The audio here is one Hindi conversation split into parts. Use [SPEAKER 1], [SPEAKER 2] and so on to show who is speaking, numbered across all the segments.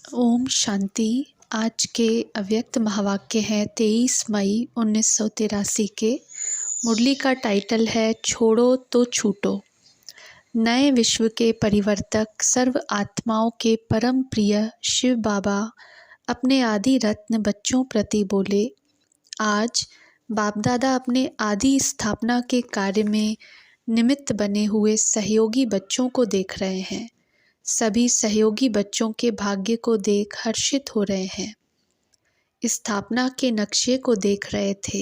[SPEAKER 1] ओम शांति। आज के अव्यक्त महावाक्य हैं 23 मई 1983 के। मुरली का टाइटल है छोड़ो तो छूटो। नए विश्व के परिवर्तक सर्व आत्माओं के परम प्रिय शिव बाबा अपने आदि रत्न बच्चों प्रति बोले, आज बाप दादा अपने आदि स्थापना के कार्य में निमित्त बने हुए सहयोगी बच्चों को देख रहे हैं। सभी सहयोगी बच्चों के भाग्य को देख हर्षित हो रहे हैं। स्थापना के नक्शे को देख रहे थे।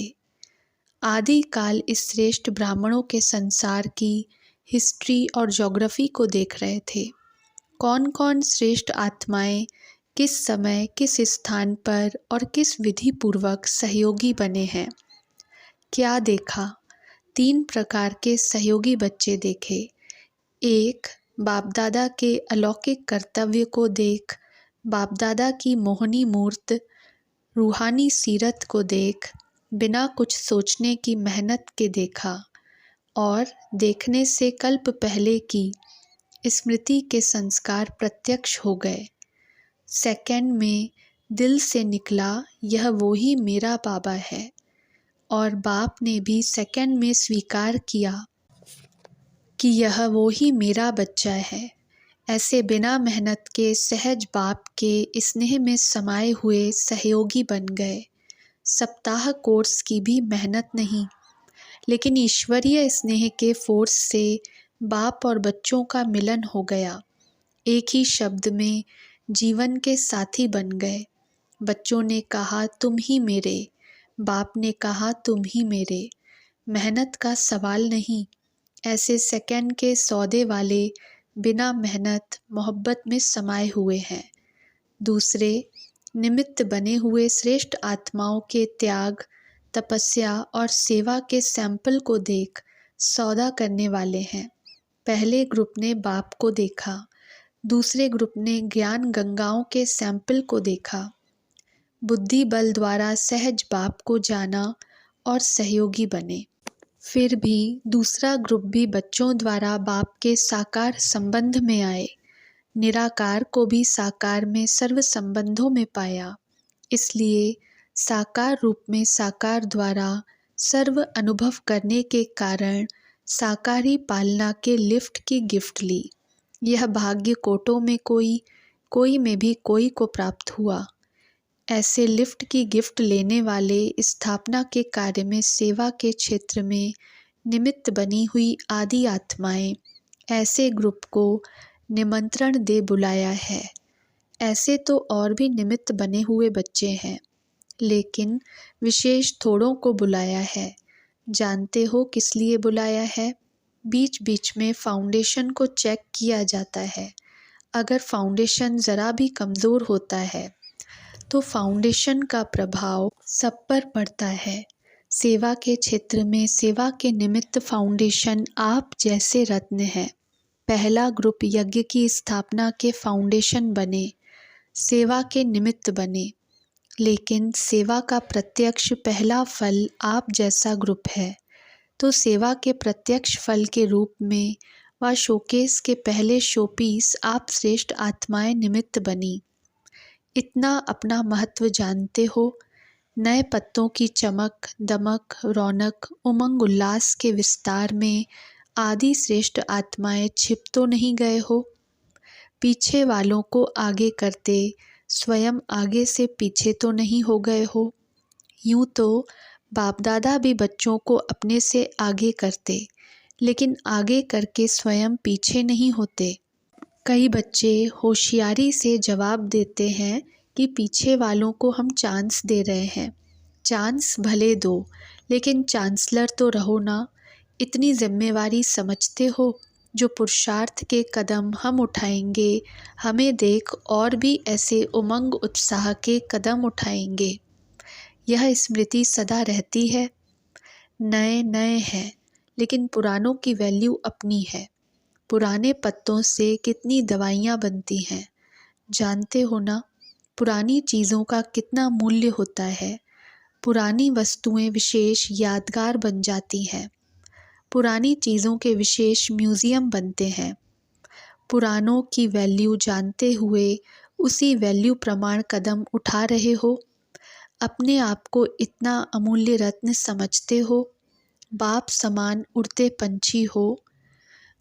[SPEAKER 1] आदि काल इस श्रेष्ठ ब्राह्मणों के संसार की हिस्ट्री और ज्योग्राफी को देख रहे थे। कौन कौन श्रेष्ठ आत्माएं किस समय किस स्थान पर और किस विधि पूर्वक सहयोगी बने हैं। क्या देखा? 3 प्रकार के सहयोगी बच्चे देखे। एक, बाप दादा के अलौकिक कर्तव्य को देख, बाप दादा की मोहनी मूर्त रूहानी सीरत को देख, बिना कुछ सोचने की मेहनत के देखा और देखने से कल्प पहले की स्मृति के संस्कार प्रत्यक्ष हो गए। सेकंड में दिल से निकला, यह वो ही मेरा बाबा है, और बाप ने भी सेकंड में स्वीकार किया कि यह वो ही मेरा बच्चा है। ऐसे बिना मेहनत के सहज बाप के स्नेह में समाये हुए सहयोगी बन गए। सप्ताह कोर्स की भी मेहनत नहीं, लेकिन ईश्वरीय स्नेह के फोर्स से बाप और बच्चों का मिलन हो गया। एक ही शब्द में जीवन के साथी बन गए। बच्चों ने कहा तुम ही मेरे, बाप ने कहा तुम ही मेरे। मेहनत का सवाल नहीं। ऐसे सेकंड के सौदे वाले बिना मेहनत मोहब्बत में समाये हुए हैं। दूसरे, निमित्त बने हुए श्रेष्ठ आत्माओं के त्याग, तपस्या और सेवा के सैंपल को देख सौदा करने वाले हैं। पहले ग्रुप ने बाप को देखा, दूसरे ग्रुप ने ज्ञान गंगाओं के सैंपल को देखा। बुद्धि बल द्वारा सहज बाप को जाना और सहयोगी बने। फिर भी दूसरा ग्रुप भी बच्चों द्वारा बाप के साकार संबंध में आए। निराकार को भी साकार में सर्व संबंधों में पाया। इसलिए साकार रूप में साकार द्वारा सर्व अनुभव करने के कारण साकारी पालना के लिफ्ट की गिफ्ट ली। यह भाग्य कोटों में कोई में भी कोई को प्राप्त हुआ। ऐसे लिफ्ट की गिफ्ट लेने वाले स्थापना के कार्य में सेवा के क्षेत्र में निमित्त बनी हुई आदि आत्माएं ऐसे ग्रुप को निमंत्रण दे बुलाया है। ऐसे तो और भी निमित्त बने हुए बच्चे हैं, लेकिन विशेष थोड़ों को बुलाया है। जानते हो किस लिए बुलाया है? बीच बीच में फाउंडेशन को चेक किया जाता है। अगर फाउंडेशन ज़रा भी कमज़ोर होता है तो फाउंडेशन का प्रभाव सब पर पड़ता है। सेवा के क्षेत्र में सेवा के निमित्त फाउंडेशन आप जैसे रत्न हैं। पहला ग्रुप यज्ञ की स्थापना के फाउंडेशन बने, सेवा के निमित्त बने, लेकिन सेवा का प्रत्यक्ष पहला फल आप जैसा ग्रुप है, तो सेवा के प्रत्यक्ष फल के रूप में व शोकेस के पहले शोपीस आप श्रेष्ठ आत्माएं निमित्त बनी। इतना अपना महत्व जानते हो? नए पत्तों की चमक दमक रौनक उमंग उल्लास के विस्तार में आदि श्रेष्ठ आत्माएं छिप तो नहीं गए हो? पीछे वालों को आगे करते स्वयं आगे से पीछे तो नहीं हो गए हो? यूं तो बाप दादा भी बच्चों को अपने से आगे करते, लेकिन आगे करके स्वयं पीछे नहीं होते। कई बच्चे होशियारी से जवाब देते हैं कि पीछे वालों को हम चांस दे रहे हैं। चांस भले दो, लेकिन चांसलर तो रहो ना। इतनी जिम्मेवारी समझते हो? जो पुरुषार्थ के कदम हम उठाएंगे, हमें देख और भी ऐसे उमंग उत्साह के कदम उठाएंगे। यह स्मृति सदा रहती है। नए नए हैं, लेकिन पुरानों की वैल्यू अपनी है। पुराने पत्तों से कितनी दवाइयाँ बनती हैं, जानते हो ना? पुरानी चीज़ों का कितना मूल्य होता है। पुरानी वस्तुएं विशेष यादगार बन जाती हैं। पुरानी चीज़ों के विशेष म्यूज़ियम बनते हैं। पुरानों की वैल्यू जानते हुए उसी वैल्यू प्रमाण कदम उठा रहे हो? अपने आप को इतना अमूल्य रत्न समझते हो? बाप समान उड़ते पंछी हो?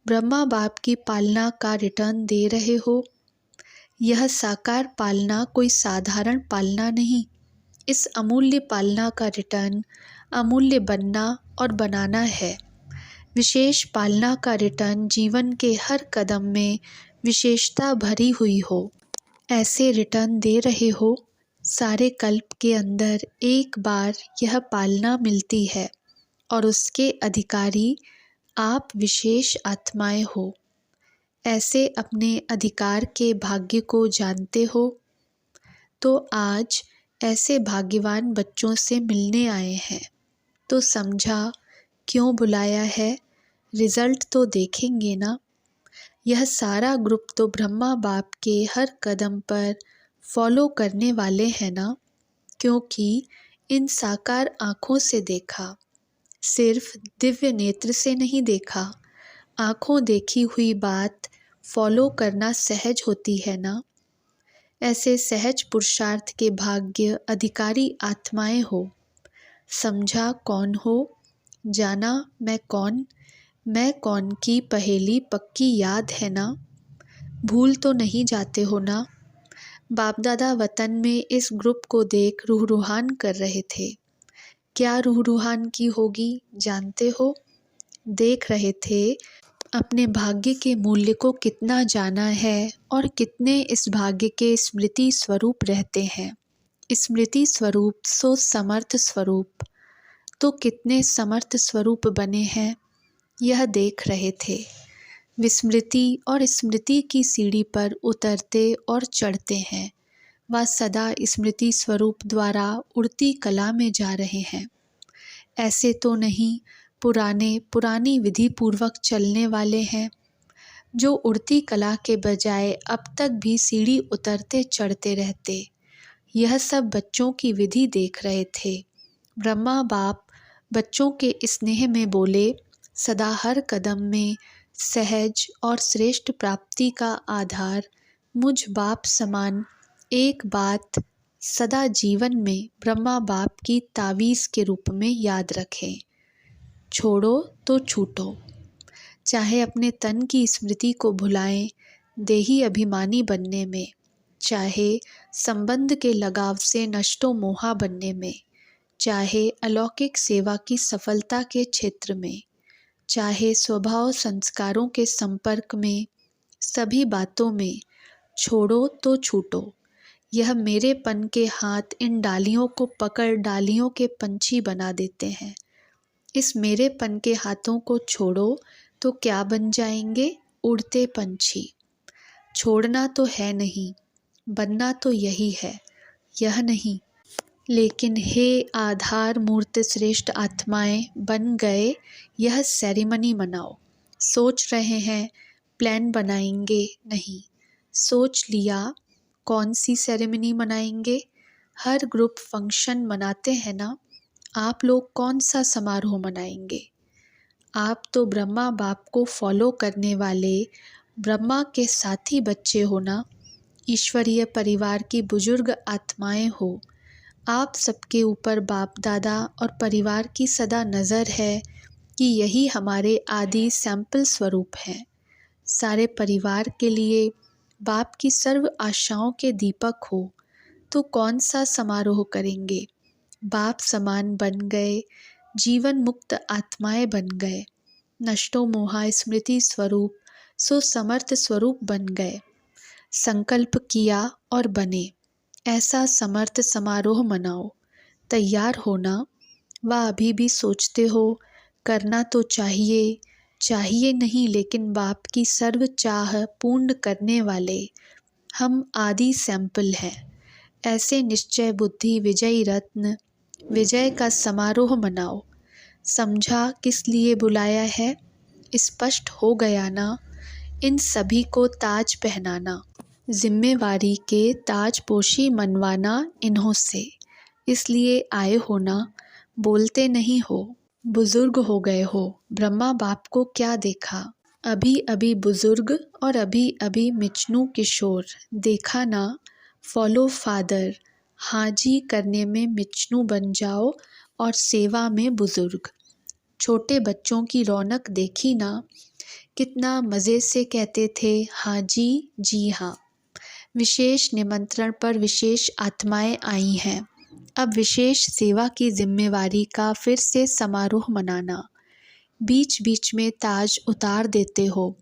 [SPEAKER 1] ब्रह्मा बाप की पालना का रिटर्न दे रहे हो? यह साकार पालना कोई साधारण पालना नहीं। इस अमूल्य पालना का रिटर्न अमूल्य बनना और बनाना है। विशेष पालना का रिटर्न जीवन के हर कदम में विशेषता भरी हुई हो, ऐसे रिटर्न दे रहे हो। सारे कल्प के अंदर एक बार यह पालना मिलती है और उसके अधिकारी आप विशेष आत्माएं हो। ऐसे अपने अधिकार के भाग्य को जानते हो? तो आज ऐसे भाग्यवान बच्चों से मिलने आए हैं। तो समझा क्यों बुलाया है? रिजल्ट तो देखेंगे ना। यह सारा ग्रुप तो ब्रह्मा बाप के हर कदम पर फॉलो करने वाले हैं ना, क्योंकि इन साकार आँखों से देखा, सिर्फ दिव्य नेत्र से नहीं देखा। आँखों देखी हुई बात फॉलो करना सहज होती है ना। ऐसे सहज पुरुषार्थ के भाग्य अधिकारी आत्माएं हो। समझा कौन हो? जाना मैं कौन की पहेली पक्की याद है ना? भूल तो नहीं जाते हो ना? बाप दादा वतन में इस ग्रुप को देख रूह रूहान कर रहे थे। क्या रूह रूहान की होगी जानते हो? देख रहे थे अपने भाग्य के मूल्य को कितना जाना है और कितने इस भाग्य के स्मृति स्वरूप रहते हैं। स्मृति स्वरूप सो समर्थ स्वरूप, तो कितने समर्थ स्वरूप बने हैं यह देख रहे थे। विस्मृति और स्मृति की सीढ़ी पर उतरते और चढ़ते हैं। वह सदा स्मृति स्वरूप द्वारा उड़ती कला में जा रहे हैं। ऐसे तो नहीं पुरानी विधि पूर्वक चलने वाले हैं, जो उड़ती कला के बजाय अब तक भी सीढ़ी उतरते चढ़ते रहते। यह सब बच्चों की विधि देख रहे थे। ब्रह्मा बाप बच्चों के स्नेह में बोले, सदा हर कदम में सहज और श्रेष्ठ प्राप्ति का आधार मुझ बाप समान एक बात सदा जीवन में ब्रह्मा बाप की तावीज़ के रूप में याद रखें। छोड़ो तो छूटो। चाहे अपने तन की स्मृति को भुलाएं देही अभिमानी बनने में, चाहे संबंध के लगाव से नष्टो मोहा बनने में, चाहे अलौकिक सेवा की सफलता के क्षेत्र में, चाहे स्वभाव संस्कारों के संपर्क में, सभी बातों में छोड़ो तो छूटो। यह मेरेपन के हाथ इन डालियों को पकड़ डालियों के पंछी बना देते हैं। इस मेरेपन के हाथों को छोड़ो तो क्या बन जाएंगे? उड़ते पंछी। छोड़ना तो है नहीं, बनना तो यही है, यह नहीं। लेकिन हे आधार मूर्त श्रेष्ठ आत्माएं बन गए, यह सेरेमनी मनाओ। सोच रहे हैं प्लान बनाएंगे, नहीं। सोच लिया कौन सी सेरेमनी मनाएंगे। हर ग्रुप फंक्शन मनाते हैं ना, आप लोग कौन सा समारोह मनाएंगे? आप तो ब्रह्मा बाप को फॉलो करने वाले ब्रह्मा के साथी बच्चे हो ना। ईश्वरीय परिवार की बुजुर्ग आत्माएं हो। आप सबके ऊपर बाप दादा और परिवार की सदा नज़र है कि यही हमारे आदि सैंपल स्वरूप हैं। सारे परिवार के लिए बाप की सर्व आशाओं के दीपक हो, तो कौन सा समारोह करेंगे? बाप समान बन गए, जीवन मुक्त आत्माएं बन गए, नष्टो मोहा स्मृति स्वरूप सो समर्थ स्वरूप बन गए। संकल्प किया और बने, ऐसा समर्थ समारोह मनाओ। तैयार होना व अभी भी सोचते हो करना तो चाहिए नहीं, लेकिन बाप की सर्व चाह पूर्ण करने वाले हम आदि सैंपल हैं। ऐसे निश्चय बुद्धि विजयी रत्न विजय का समारोह मनाओ। समझा किस लिए बुलाया है? स्पष्ट हो गया ना। इन सभी को ताज पहनाना, जिम्मेवारी के ताजपोशी मनवाना इन्हों से। इसलिए आए हो ना, बोलते नहीं हो। बुजुर्ग हो गए हो। ब्रह्मा बाप को क्या देखा? अभी अभी बुजुर्ग और अभी अभी मिचनू किशोर। देखा ना, फॉलो फादर, हाजी करने में मिचनू बन जाओ और सेवा में बुजुर्ग। छोटे बच्चों की रौनक देखी ना, कितना मज़े से कहते थे हाँ जी हाँ। विशेष निमंत्रण पर विशेष आत्माएं आई हैं। अब विशेष सेवा की जिम्मेवारी का फिर से समारोह मनाना। बीच बीच में ताज उतार देते हो,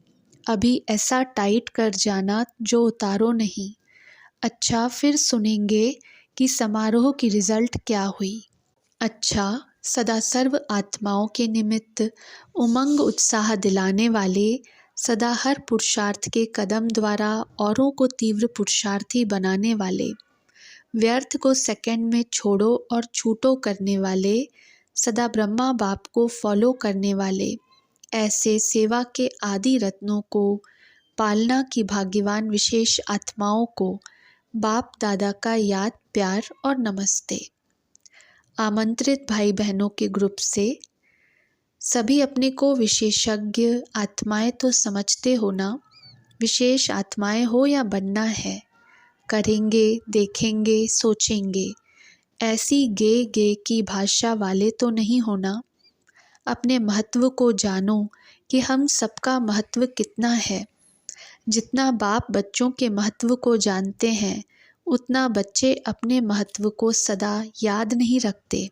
[SPEAKER 1] अभी ऐसा टाइट कर जाना जो उतारो नहीं। अच्छा, फिर सुनेंगे कि समारोह की रिजल्ट क्या हुई। अच्छा, सदा सर्व आत्माओं के निमित्त उमंग उत्साह दिलाने वाले, सदा हर पुरुषार्थ के कदम द्वारा औरों को तीव्र पुरुषार्थी बनाने वाले, व्यर्थ को सेकंड में छोड़ो और छूटो करने वाले, सदा ब्रह्मा बाप को फॉलो करने वाले, ऐसे सेवा के आदि रत्नों को पालना की भाग्यवान विशेष आत्माओं को बाप दादा का याद, प्यार और नमस्ते। आमंत्रित भाई बहनों के ग्रुप से सभी अपने को विशेषज्ञ आत्माएं तो समझते हो ना। विशेष आत्माएं हो या बनना है, करेंगे, देखेंगे, सोचेंगे, ऐसी गे की भाषा वाले तो नहीं होना। अपने महत्व को जानो कि हम सबका महत्व कितना है। जितना बाप बच्चों के महत्व को जानते हैं, उतना बच्चे अपने महत्व को सदा याद नहीं रखते।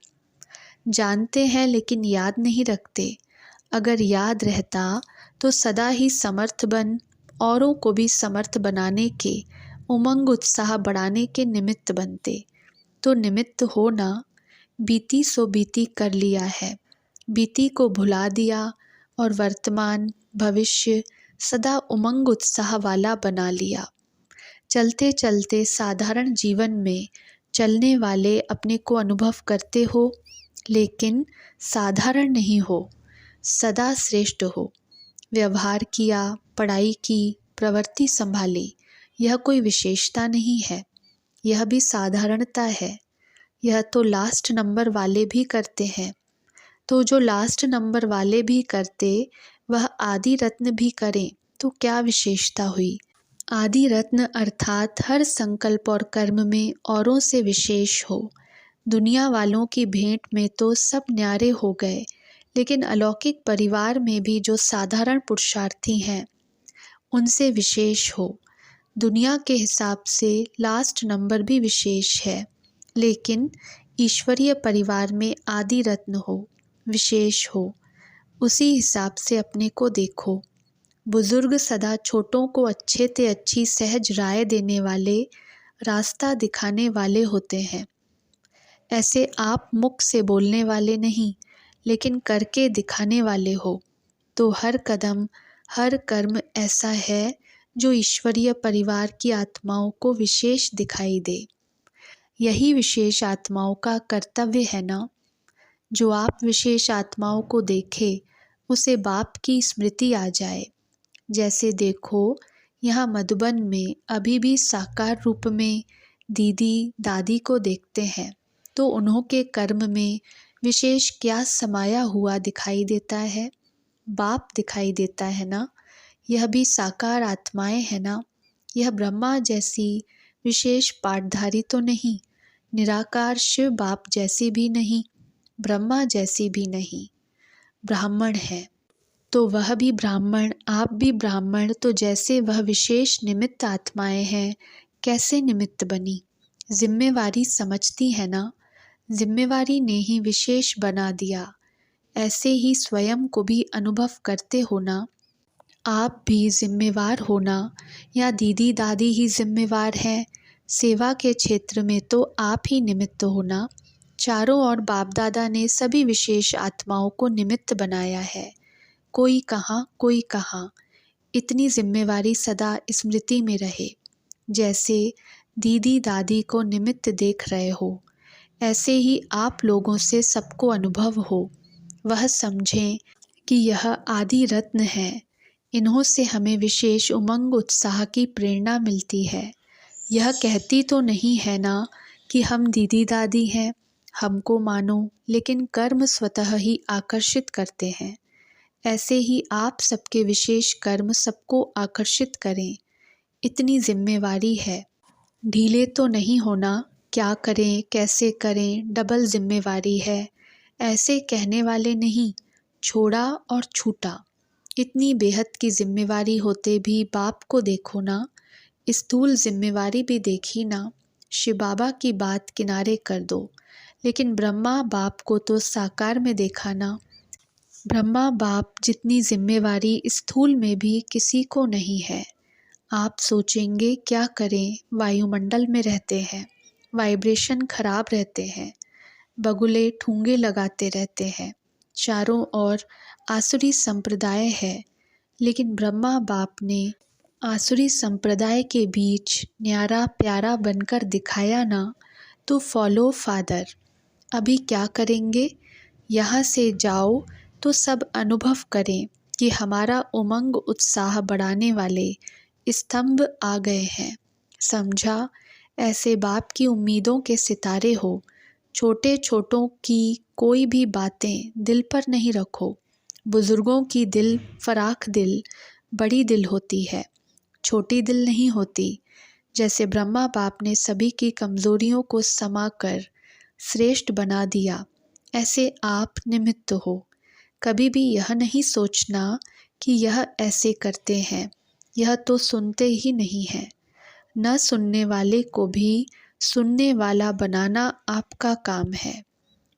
[SPEAKER 1] जानते हैं लेकिन याद नहीं रखते। अगर याद रहता तो सदा ही समर्थ बन औरों को भी समर्थ बनाने के, उमंग उत्साह बढ़ाने के निमित्त बनते। तो निमित्त हो ना। बीती सो बीती कर लिया है, बीती को भुला दिया और वर्तमान भविष्य सदा उमंग उत्साह वाला बना लिया। चलते चलते साधारण जीवन में चलने वाले अपने को अनुभव करते हो, लेकिन साधारण नहीं हो, सदा श्रेष्ठ हो। व्यवहार किया, पढ़ाई की, प्रवृत्ति संभाली, यह कोई विशेषता नहीं है, यह भी साधारणता है। यह तो लास्ट नंबर वाले भी करते हैं। तो जो लास्ट नंबर वाले भी करते, वह आदि रत्न भी करें तो क्या विशेषता हुई। आदि रत्न अर्थात हर संकल्प और कर्म में औरों से विशेष हो। दुनिया वालों की भेंट में तो सब न्यारे हो गए, लेकिन अलौकिक परिवार में भी जो साधारण पुरुषार्थी हैं, उनसे विशेष हो। दुनिया के हिसाब से लास्ट नंबर भी विशेष है, लेकिन ईश्वरीय परिवार में आदि रत्न हो, विशेष हो। उसी हिसाब से अपने को देखो। बुजुर्ग सदा छोटों को अच्छे से अच्छी सहज राय देने वाले, रास्ता दिखाने वाले होते हैं। ऐसे आप मुख से बोलने वाले नहीं, लेकिन करके दिखाने वाले हो। तो हर कदम, हर कर्म ऐसा है जो ईश्वरीय परिवार की आत्माओं को विशेष दिखाई दे। यही विशेष आत्माओं का कर्तव्य है ना। जो आप विशेष आत्माओं को देखे, उसे बाप की स्मृति आ जाए। जैसे देखो, यहाँ मधुबन में अभी भी साकार रूप में दीदी दादी को देखते हैं, तो उन्हों के कर्म में विशेष क्या समाया हुआ दिखाई देता है। बाप दिखाई देता है ना। यह भी साकार आत्माएं है ना। यह ब्रह्मा जैसी विशेष पाठधारी तो नहीं, निराकार शिव बाप जैसी भी नहीं, ब्रह्मा जैसी भी नहीं, ब्राह्मण है। तो वह भी ब्राह्मण, आप भी ब्राह्मण। तो जैसे वह विशेष निमित्त आत्माएं हैं, कैसे निमित्त बनी। जिम्मेवारी समझती है ना। जिम्मेवारी ने ही विशेष बना दिया। ऐसे ही स्वयं को भी अनुभव करते हो ना। आप भी जिम्मेवार होना, या दीदी दादी ही जिम्मेवार हैं। सेवा के क्षेत्र में तो आप ही निमित्त होना। चारों ओर बाप दादा ने सभी विशेष आत्माओं को निमित्त बनाया है। कोई कहाँ कोई कहाँ। इतनी जिम्मेवारी सदा स्मृति में रहे। जैसे दीदी दादी को निमित्त देख रहे हो, ऐसे ही आप लोगों से सबको अनुभव हो। वह समझें कि यह आदि रत्न है। इन्हों से हमें विशेष उमंग उत्साह की प्रेरणा मिलती है। यह कहती तो नहीं है ना कि हम दीदी दादी हैं, हमको मानो, लेकिन कर्म स्वतः ही आकर्षित करते हैं। ऐसे ही आप सबके विशेष कर्म सबको आकर्षित करें। इतनी जिम्मेवारी है। ढीले तो नहीं होना, क्या करें कैसे करें, डबल जिम्मेवारी है, ऐसे कहने वाले नहीं, छोड़ा और छूटा। इतनी बेहद की जिम्मेवारी होते भी बाप को देखो ना, स्थूल जिम्मेवारी भी देखी ना। शिव बाबा की बात किनारे कर दो, लेकिन ब्रह्मा बाप को तो साकार में देखा ना। ब्रह्मा बाप जितनी जिम्मेवारी स्थूल में भी किसी को नहीं है। आप सोचेंगे क्या करें, वायुमंडल में रहते हैं, वाइब्रेशन खराब रहते हैं, बगुले ठूंगे लगाते रहते हैं, चारों ओर आसुरी संप्रदाय है। लेकिन ब्रह्मा बाप ने आसुरी संप्रदाय के बीच न्यारा प्यारा बनकर दिखाया ना, तो फॉलो फादर। अभी क्या करेंगे, यहाँ से जाओ तो सब अनुभव करें कि हमारा उमंग उत्साह बढ़ाने वाले स्तंभ आ गए हैं। समझा, ऐसे बाप की उम्मीदों के सितारे हो। छोटे छोटों की कोई भी बातें दिल पर नहीं रखो। बुजुर्गों की दिल फराख दिल, बड़ी दिल होती है, छोटी दिल नहीं होती। जैसे ब्रह्मा बाप ने सभी की कमजोरियों को समाकर श्रेष्ठ बना दिया, ऐसे आप निमित्त हो। कभी भी यह नहीं सोचना कि यह ऐसे करते हैं, यह तो सुनते ही नहीं है। न सुनने वाले को भी सुनने वाला बनाना आपका काम है।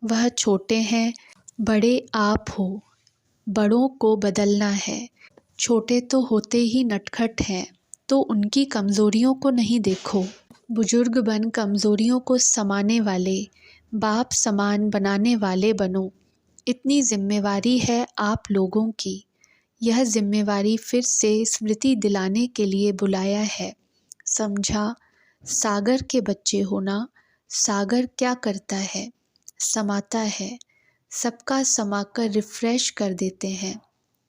[SPEAKER 1] वह छोटे हैं, बड़े आप हो, बड़ों को बदलना है। छोटे तो होते ही नटखट हैं, तो उनकी कमज़ोरियों को नहीं देखो। बुजुर्ग बन कमज़ोरियों को समाने वाले, बाप समान बनाने वाले बनो। इतनी जिम्मेवारी है आप लोगों की। यह जिम्मेवारी फिर से स्मृति दिलाने के लिए बुलाया है। समझा, सागर के बच्चे होना। सागर क्या करता है, समाता है, सबका समाकर रिफ्रेश कर देते हैं।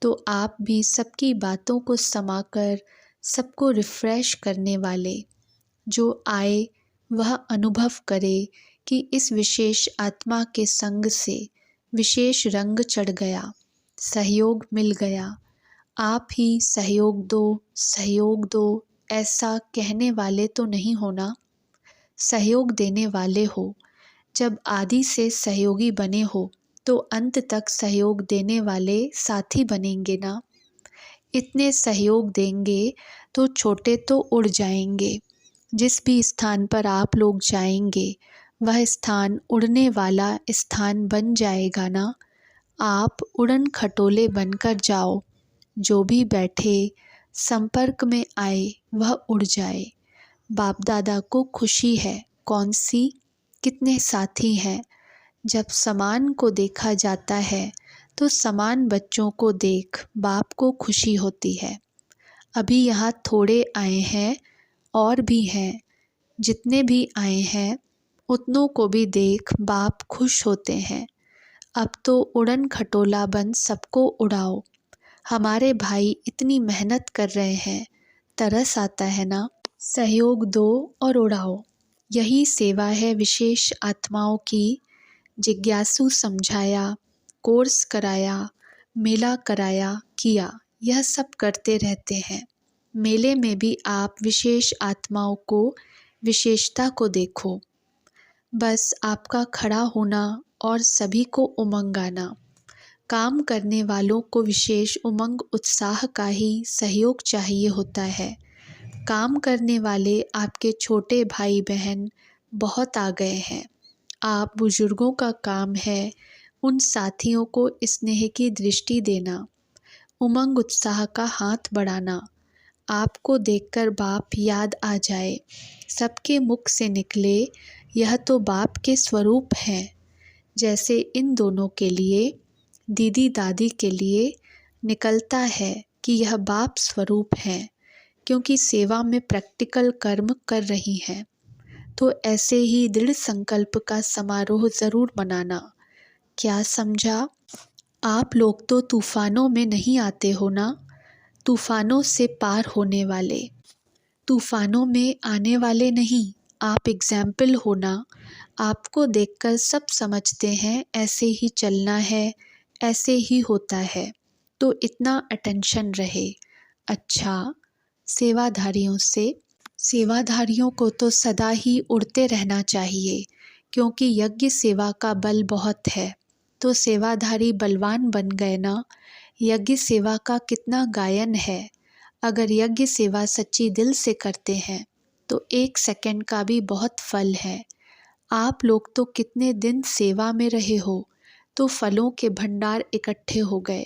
[SPEAKER 1] तो आप भी सबकी बातों को समाकर सबको रिफ्रेश करने वाले। जो आए वह अनुभव करे कि इस विशेष आत्मा के संग से विशेष रंग चढ़ गया, सहयोग मिल गया। आप ही सहयोग दो ऐसा कहने वाले तो नहीं होना, सहयोग देने वाले हो। जब आदि से सहयोगी बने हो तो अंत तक सहयोग देने वाले साथी बनेंगे ना। इतने सहयोग देंगे तो छोटे तो उड़ जाएंगे। जिस भी स्थान पर आप लोग जाएंगे वह स्थान उड़ने वाला स्थान बन जाएगा ना। आप उड़न खटोले बनकर जाओ, जो भी बैठे संपर्क में आए वह उड़ जाए। बाप दादा को खुशी है, कौन सी, कितने साथी हैं। जब समान को देखा जाता है तो समान बच्चों को देख बाप को खुशी होती है। अभी यहाँ थोड़े आए हैं, और भी हैं। जितने भी आए हैं उतनों को भी देख बाप खुश होते हैं। अब तो उड़न खटोला बन सबको उड़ाओ। हमारे भाई इतनी मेहनत कर रहे हैं, तरस आता है ना। सहयोग दो और उड़ाओ। यही सेवा है विशेष आत्माओं की। जिज्ञासु समझाया, कोर्स कराया, मेला कराया, किया, यह सब करते रहते हैं। मेले में भी आप विशेष आत्माओं को, विशेषता को देखो। बस आपका खड़ा होना और सभी को उमंग आना। काम करने वालों को विशेष उमंग उत्साह का ही सहयोग चाहिए होता है। काम करने वाले आपके छोटे भाई बहन बहुत आ गए हैं। आप बुजुर्गों का काम है उन साथियों को स्नेह की दृष्टि देना, उमंग उत्साह का हाथ बढ़ाना। आपको देखकर बाप याद आ जाए, सबके मुख से निकले, यह तो बाप के स्वरूप हैं। जैसे इन दोनों के लिए, दीदी दादी के लिए निकलता है कि यह बाप स्वरूप हैं, क्योंकि सेवा में प्रैक्टिकल कर्म कर रही हैं। तो ऐसे ही दृढ़ संकल्प का समारोह ज़रूर मनाना। क्या समझा? आप लोग तो तूफानों में नहीं आते हो ना, तूफानों से पार होने वाले, तूफानों में आने वाले नहीं। आप एग्जाम्पल हो ना। आपको देखकर सब समझते हैं ऐसे ही चलना है, ऐसे ही होता है। तो इतना अटेंशन रहे। अच्छा, सेवाधारियों से सेवाधारियों को तो सदा ही उड़ते रहना चाहिए, क्योंकि यज्ञ सेवा का बल बहुत है। तो सेवाधारी बलवान बन गए ना। यज्ञ सेवा का कितना गायन है। अगर यज्ञ सेवा सच्ची दिल से करते हैं तो 1 सेकंड का भी बहुत फल है। आप लोग तो कितने दिन सेवा में रहे हो, तो फलों के भंडार इकट्ठे हो गए।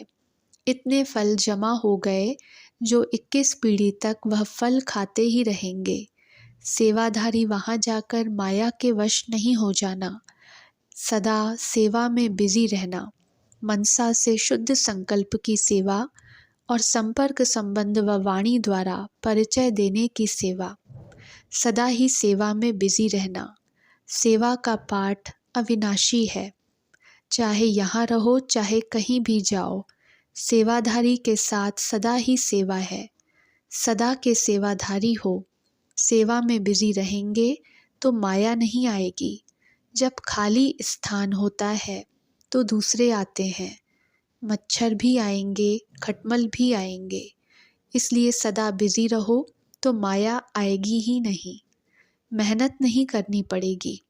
[SPEAKER 1] इतने फल जमा हो गए जो 21 पीढ़ी तक वह फल खाते ही रहेंगे। सेवाधारी वहाँ जाकर माया के वश नहीं हो जाना, सदा सेवा में बिजी रहना। मनसा से शुद्ध संकल्प की सेवा और संपर्क संबंध व वाणी द्वारा परिचय देने की सेवा। सदा ही सेवा में बिजी रहना। सेवा का पाठ अविनाशी है। चाहे यहाँ रहो चाहे कहीं भी जाओ, सेवाधारी के साथ सदा ही सेवा है। सदा के सेवाधारी हो, सेवा में बिजी रहेंगे तो माया नहीं आएगी। जब खाली स्थान होता है तो दूसरे आते हैं। मच्छर भी आएंगे, खटमल भी आएंगे। इसलिए सदा बिजी रहो तो माया आएगी ही नहीं। मेहनत नहीं करनी पड़ेगी,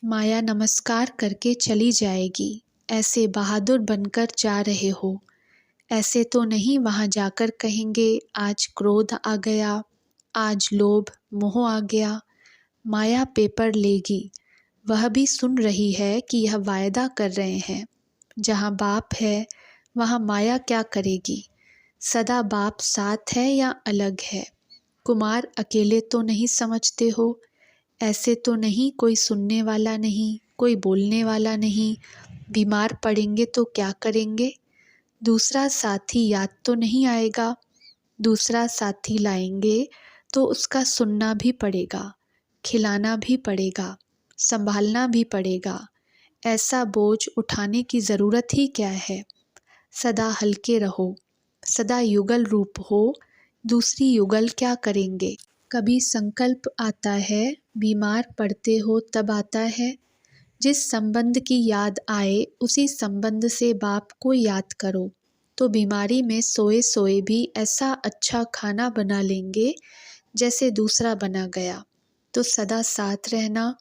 [SPEAKER 1] माया नमस्कार करके चली जाएगी। ऐसे बहादुर बनकर जा रहे हो। ऐसे तो नहीं वहाँ जाकर कहेंगे आज क्रोध आ गया, आज लोभ मोह आ गया। माया पेपर लेगी, वह भी सुन रही है कि यह वायदा कर रहे हैं। जहाँ बाप है वहाँ माया क्या करेगी। सदा बाप साथ है या अलग है। कुमार अकेले तो नहीं समझते हो। ऐसे तो नहीं कोई सुनने वाला नहीं, कोई बोलने वाला नहीं। बीमार पड़ेंगे तो क्या करेंगे। दूसरा साथी याद तो नहीं आएगा। दूसरा साथी लाएंगे तो उसका सुनना भी पड़ेगा, खिलाना भी पड़ेगा, संभालना भी पड़ेगा। ऐसा बोझ उठाने की ज़रूरत ही क्या है। सदा हल्के रहो, सदा युगल रूप हो। दूसरी युगल क्या करेंगे। कभी संकल्प आता है, बीमार पड़ते हो तब आता है। जिस संबंध की याद आए उसी संबंध से बाप को याद करो, तो बीमारी में सोए सोए भी ऐसा अच्छा खाना बना लेंगे जैसे दूसरा बना गया। तो सदा साथ रहना।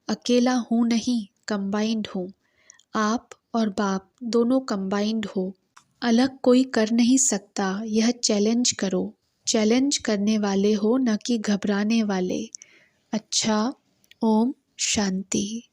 [SPEAKER 1] अकेला हूँ नहीं, कंबाइंड हूँ। आप और बाप दोनों कंबाइंड हो। अलग कोई कर नहीं सकता, यह चैलेंज करो। चैलेंज करने वाले हो न कि घबराने वाले। अच्छा, ओम शांति।